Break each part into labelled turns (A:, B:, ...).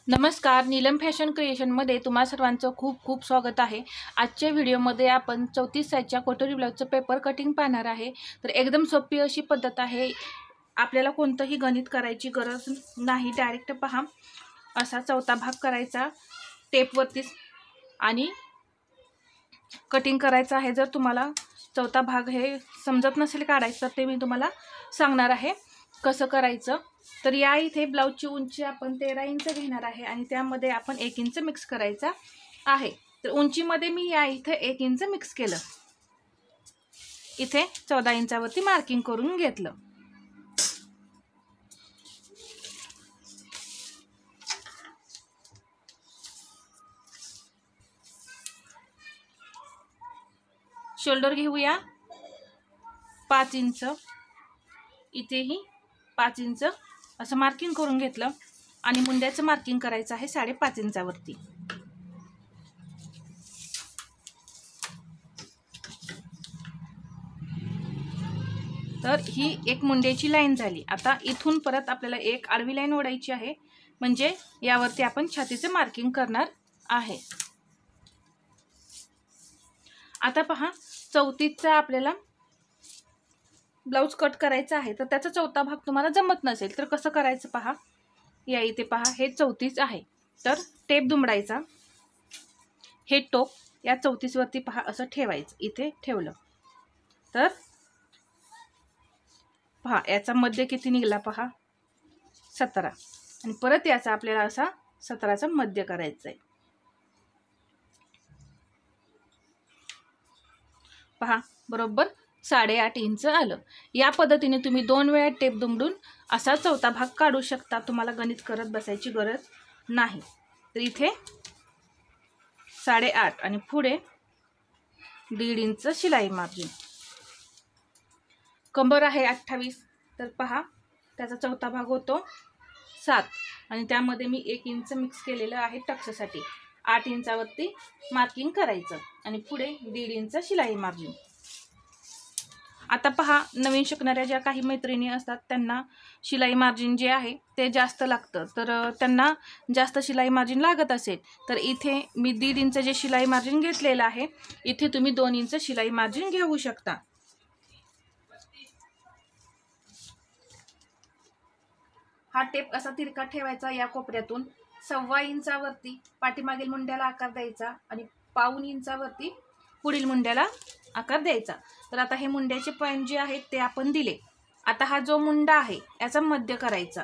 A: नमस्कार, नीलम फॅशन क्रिएशनमध्ये तुम्हा सर्वांचं खूप खूप स्वागत आहे। आजच्या व्हिडिओमध्ये आपण 34 साईजच्या कटोरी ब्लाउजचं पेपर कटिंग पाहणार आहे। तर एकदम सोपी अशी पद्धत आहे। आपल्याला कोणतंही गणित करायची गरज नाही, डायरेक्ट पहा असा चौथा भाग करायचा टेपवरती आणि कटिंग करायचा आहे। जर तुम्हाला चौथा भाग हे समजत नसेल काढायचं तर ते मी तुम्हाला सांगणार आहे कसं करायचं। तर या इथे ब्लाउजची उंची आपण 13 इंच घेणार आहे आणि त्यामध्ये आपण 1 इंच मिक्स करायचा आहे। तर उंचीमध्ये मी या इथे 1 इंच मिक्स केलं, इथे 14 इंचावरती मार्किंग करून घेतलं। शोल्डर घेऊया 5 इंच, इथेही 5 इंच असं मार्किंग करून घेतलं आणि मुंड्याचं मार्किंग करायचं आहे 5.5 इंचावरती। तर ही एक मुंड्याची लाईन झाली। आता इथून परत आपल्याला एक आडवी लाईन ओढायची आहे, म्हणजे यावरती आपण छातीचं मार्किंग करणार आहे। आता पहा 34चा आपल्याला ब्लाउज कट करायचा आहे, तर त्याचा चौथा भाग तुम्हाला जमत नसेल तर कसं करायचं पहा। या इथे पहा हे 34 आहे, तर टेप दुमडायचा, हे टोक या 34 वरती पहा असं ठेवायचं। इथे ठेवलं तर पहा याचा मध्य किती निघाला पहा 17, आणि परत याचा आपल्याला असा 17चा मध्य करायचा आहे। पहा बरोबर 8.5 इंच आलं। या पद्धतीने तुम्ही 2 वेळा टेप दुमडून असा चौथा भाग काढू शकता, तुम्हाला गणित करत बसायची गरज नाही। तर इथे 8.5 आणि पुढे 1.5 इंच शिलाई मार्जिन। कंबर आहे 28, तर पहा त्याचा चौथा भाग होतो 7 आणि त्यामध्ये मी 1 इंच मिक्स केलेलं आहे टक्ससाठी। 8 इंचावरती मार्किंग करायचं आणि पुढे 1.5 इंच शिलाई मार्जिन। आता पहा नवीन शिकणाऱ्या ज्या काही मैत्रिणी असतात त्यांना शिलाई मार्जिन जे आहे ते जास्त लागतं, तर त्यांना जास्त शिलाई मार्जिन लागत असेल तर इथे मी 1.5 इंच जे शिलाई मार्जिन घेतलेलं आहे, इथे तुम्ही 2 इंच शिलाई मार्जिन घेऊ शकता। हा टेप असा तिरका ठेवायचा, या कोपऱ्यातून 1.25 इंचावरती पाठीमागील मुंड्याला आकार द्यायचा आणि 1.25 इंचावरती पुढील मुंड्याला आकार द्यायचा। तर आता हे मुंड्याचे पॉइंट जे आहेत ते आपण दिले। आता हा जो मुंडा आहे याचा मध्य करायचा,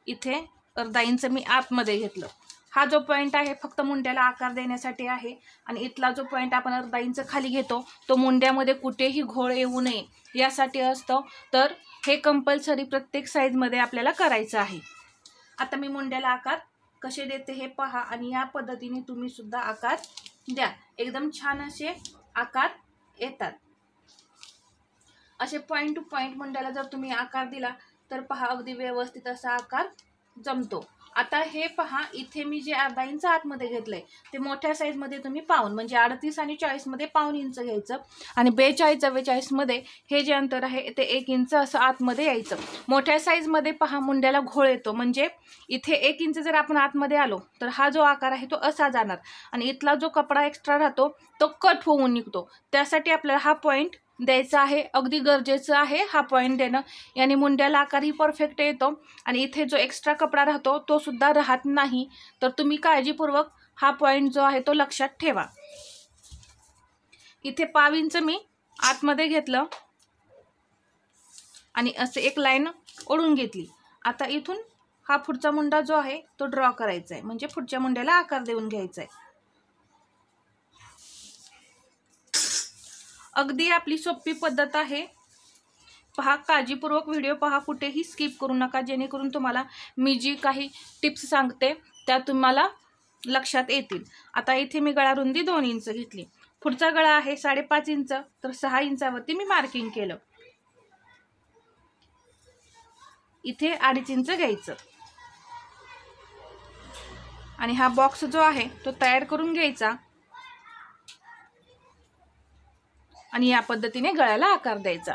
A: इथे 1/2 इंच मी आतमध्ये घेतलं। हा जो पॉइंट आहे फक्त मुंड्याला आकार देण्यासाठी आहे, आणि इथला जो पॉइंट आपण 1/2 इंच खाली घेतो तो मुंड्यामध्ये कुठेही घोळ येऊ नये यासाठी असतो। तर हे कंपल्सरी प्रत्येक साईजमध्ये आपल्याला करायचं आहे। आता मी मुंड्याला आकार कसे देते हे पहा, आणि या पद्धतीने तुम्ही सुद्धा आकार द्या, एकदम छान असे आकार येतात। असे पॉइंट टू पॉइंट मुंड्याला जर तुम्ही आकार दिला तर पहा अगदी व्यवस्थित असा आकार जमतो। आता हे पहा इथे मी जे 1/2 इंच आतमध्ये घेतलंय ते मोठ्या साईज मध्ये तुम्ही पाऊन, म्हणजे 38 आणि 40 मध्ये 1/2 इंच घ्यायचं, आणि 42-44 मध्ये हे जे अंतर आहे ते 1 इंच असं आतमध्ये यायचं। मोठ्या साईज मध्ये पहा मुंड्याला घोळ येतो, म्हणजे इथे 1 इंच जर आपण आतमध्ये आलो तर हा जो आकार आहे तो असा जाणार, आणि इथला जो कपडा एक्स्ट्रा राहतो तो कट होऊन निघतो। त्यासाठी आपल्याला हा पॉइंट द्यायचा आहे, अगदी गरजेचं आहे हा पॉइंट देणं, याने मुंड्याला आकारही परफेक्ट येतो आणि इथे जो एक्स्ट्रा कपडा राहतो तो सुद्धा राहत नाही। तर तुम्ही काळजीपूर्वक हा पॉइंट जो आहे तो लक्षात ठेवा। इथे 1/2 इंच मी आतमध्ये घेतलं आणि असे एक लाईन ओढून घेतली। आता इथून हा पुढचा मुंडा जो आहे तो ड्रॉ करायचा आहे, म्हणजे पुढच्या मुंड्याला आकार देऊन घ्यायचा आहे। अगदी आपली सोपी पद्धत आहे, पहा काळजीपूर्वक व्हिडिओ पहा, कुठेही स्किप करू नका, जेणेकरून तुम्हाला मी जी काही टिप्स सांगते त्या तुम्हाला लक्षात येतील। आता इथे मी गळा रुंदी 2 इंच घेतली, पुढचा गळा आहे 5.5 इंच, तर 6 इंचावरती मी मार्किंग केलं, इथे 2.5 इंच घ्यायचं आणि हा बॉक्स जो आहे तो तयार करून घ्यायचा आणि या पद्धतीने गळ्याला आकार द्यायचा।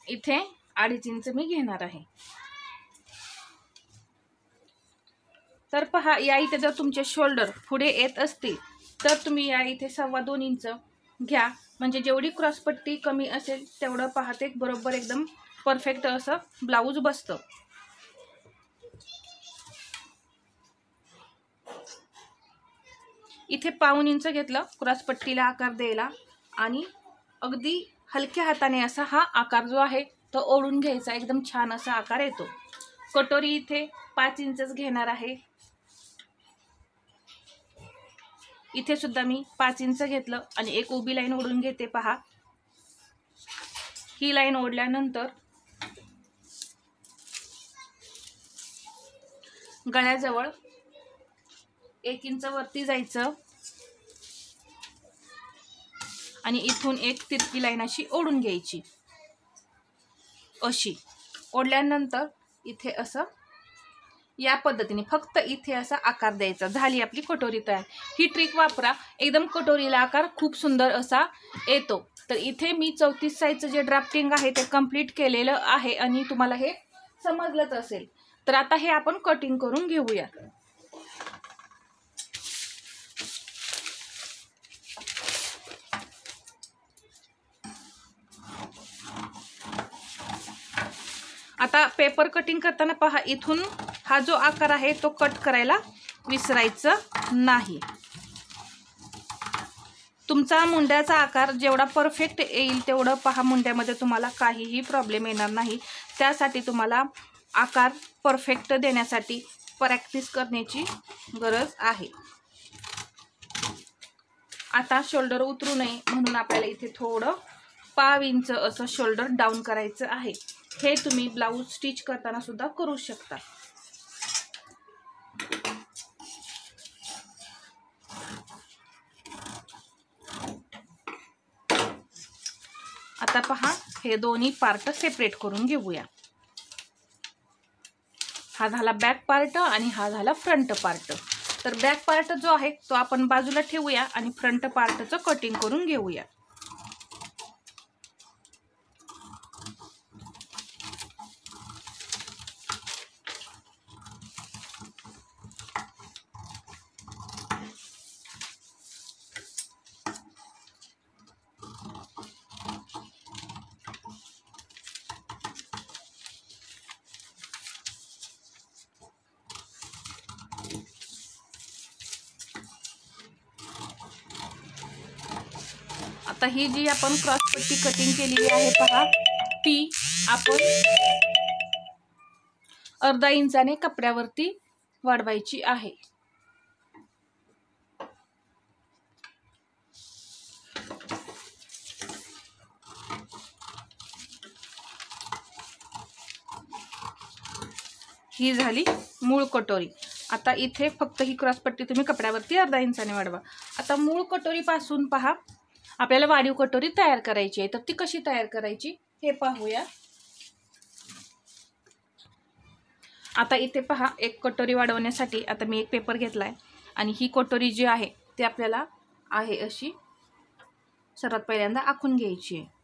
A: इथे 2.5 इंच मी घेणार आहे. तर पहा, या इथे जर तुमचे शोल्डर पुढे येत असतील तर तुम्ही या इथे 2.25 इंच घ्या. म्हणजे जेवढी क्रॉसपट्टी कमी असेल तेवढं पाहते बरोबर एकदम परफेक्ट असं ब्लाऊज बसतं. इथे 1.25 इंच घेतलं क्रॉसपट्टीला आकार द्यायला आणि अगदी हलक्या हाताने असा हा आकार जो आहे तो ओढून घ्यायचा. एकदम छान असा आकार येतो. कटोरी इथे 5 इंचच घेणार आहे. इथे सुद्धा मी 5 इंच घेतलं आणि एक उभी लाईन ओढून घेते. पहा, ही लाईन ओढल्यानंतर गळ्याजवळ 1 इंच वरती जायचं आणि इथून एक तिरकी लाईन अशी ओढून घ्यायची. अशी ओढल्यानंतर इथे असं या पद्धतीने फक्त इथे असा आकार द्यायचा. झाली आपली कटोरी तयार. ही ट्रिक वापरा, एकदम कटोरीला आकार खूप सुंदर असा येतो. तर इथे मी 34 साईजचं जे ड्राफ्टिंग आहे ते कंप्लीट केलेलं आहे आणि तुम्हाला हे समजलंच असेल. तर आता हे आपण कटिंग करून घेऊया. आता पेपर कटिंग करताना पहा, इथून हा जो आकार आहे तो कट करायला विसरायचं नाही. तुमचा मुंड्याचा आकार जेवढा परफेक्ट येईल तेवढं पहा, मुंड्यामध्ये तुम्हाला काहीही प्रॉब्लेम येणार नाही. त्यासाठी तुम्हाला आकार परफेक्ट देण्यासाठी प्रॅक्टिस करण्याची गरज आहे. आता शोल्डर उतरू नये म्हणून आपल्याला इथे थोडं 1.5 इंच असं शोल्डर डाऊन करायचं आहे. हे तुम्ही ब्लाऊज स्टिच करताना सुद्धा करू शकता. आता पहा, हे दोन्ही पार्ट सेपरेट करून घेऊया. हा झाला बॅक पार्ट आणि हा झाला फ्रंट पार्ट. तर बॅक पार्ट जो आहे तो आपण बाजूला ठेवूया आणि फ्रंट पार्टचं कटिंग करून घेऊया. आता ही जी आपण क्रॉसपट्टी कटिंग केलेली आहे पहा, ती आपण 1/2 इंचाने कपड्यावरती वाढवायची आहे. ही झाली मूळ कटोरी. आता इथे फक्त ही क्रॉसपट्टी तुम्ही कपड्यावरती 1/2 इंचाने वाढवा. आता मूळ कटोरी पासून पहा, आपल्याला वाढीव कटोरी तयार करायची आहे. तर ती कशी तयार करायची हे पाहूया. आता इथे पहा, एक कटोरी वाढवण्यासाठी आता मी एक पेपर घेतलाय आणि ही कटोरी जी आहे ती आपल्याला आहे अशी सर्वात पहिल्यांदा आखून घ्यायची आहे.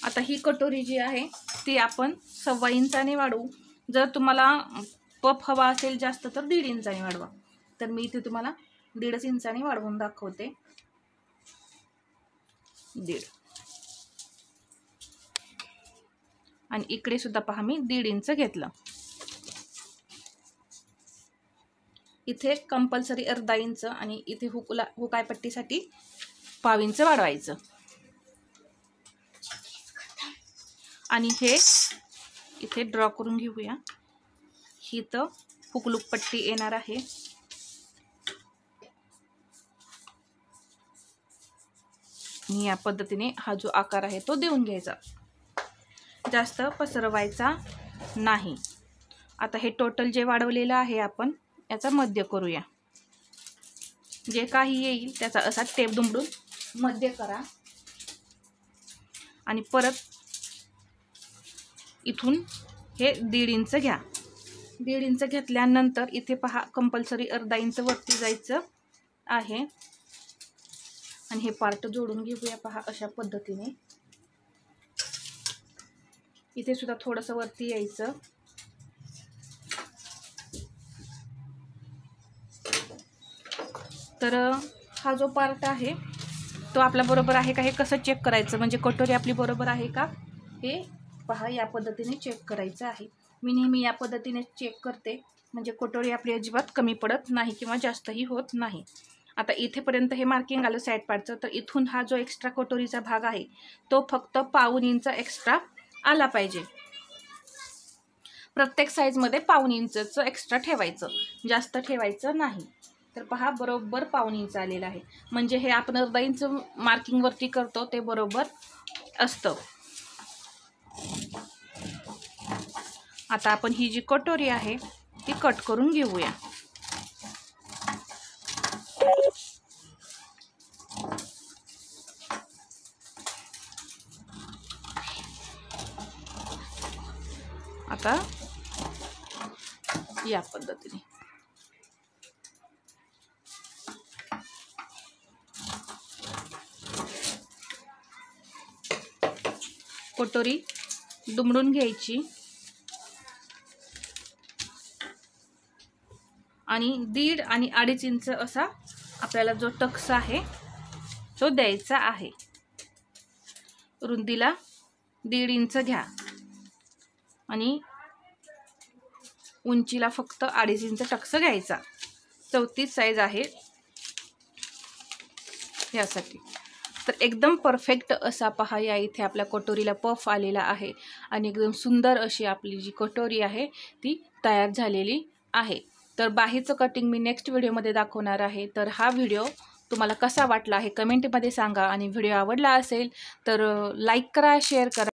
A: आता ही कटोरी जी आहे ती आपण 1.25 इंचाने वाढवू. जर तुम्हाला पफ हवा असेल जास्त तर 1.5 इंचाने वाढवा. तर मी इथे तुम्हाला 1.5 इंचाने वाढवून दाखवते. 1.5 आणि इकडे सुद्धा पहा, मी 1.5 इंच घेतलं. इथे कंपल्सरी 1/2 इंच आणि इथे हुकाय पट्टीसाठी 1/2 इंच वाढवायचं. आणि हे इथे ड्रॉ करून घेऊया. ही तर हुकलूक पट्टी येणार आहे. आणि या पद्धतीने हा जो आकार आहे तो देऊन घ्यायचा, जास्त पसरवायचा नाही. आता हे टोटल जे वाढवलेलं आहे आपण याचा मध्य करूया. जे काही येईल त्याचा असा टेप दुमडून मध्य करा आणि परत इथून हे 1.5 इंच घ्या. 1.5 इंच घेतल्यानंतर इथे पहा कंपल्सरी अर्धा इंच वरती जायचं आहे आणि हे पार्ट जोडून घेऊया. पहा अशा पद्धतीने इथे सुद्धा थोडंसं वरती यायचं. तर हा जो पार्ट आहे तो आपला बरोबर आहे का हे कसं चेक करायचं, म्हणजे कटोरी आपली बरोबर आहे का हे पहा या पद्धतीने चेक करायचं आहे. मी नेहमी या पद्धतीने चेक करते, म्हणजे कटोरी आपली अजिबात कमी पडत नाही किंवा जास्तही होत नाही. आता इथेपर्यंत हे मार्किंग आलं साईड पार्टचं. तर इथून हा जो एक्स्ट्रा कटोरीचा भाग आहे तो फक्त 1/2 इंच एक्स्ट्रा आला पाहिजे. प्रत्येक साईजमध्ये 1/2 इंचचं एक्स्ट्रा ठेवायचं, जास्त ठेवायचं नाही. तर पहा बरोबर 1/2 इंच आलेलं आहे, म्हणजे हे आपण अर्धा इंच मार्किंगवरती करतो ते बरोबर असतं. आता आपण ही जी कटोरी आहे ती कट करून घेऊया. आता या पद्धतीने कटोरी दुमडून घ्यायची आणि 1.5 आणि 2.5 इंच असा आपल्याला जो टक्स आहे तो द्यायचा आहे. रुंदीला 1.5 इंच घ्या आणि उंचीला फक्त 2.5 इंच टक्स घ्यायचा. 34 साईज आहे यासाठी. तर एकदम परफेक्ट असा पहा या इथे आपल्या कटोरीला पफ आलेला आहे आणि एकदम सुंदर अशी आपली जी कटोरी आहे ती तयार झालेली आहे. तर बाहीचं कटिंग मी नेक्स्ट व्हिडिओमध्ये दाखवणार आहे. तर हा व्हिडिओ तुम्हाला कसा वाटला हे कमेंटमध्ये सांगा आणि व्हिडिओ आवडला असेल तर लाईक करा, शेअर करा.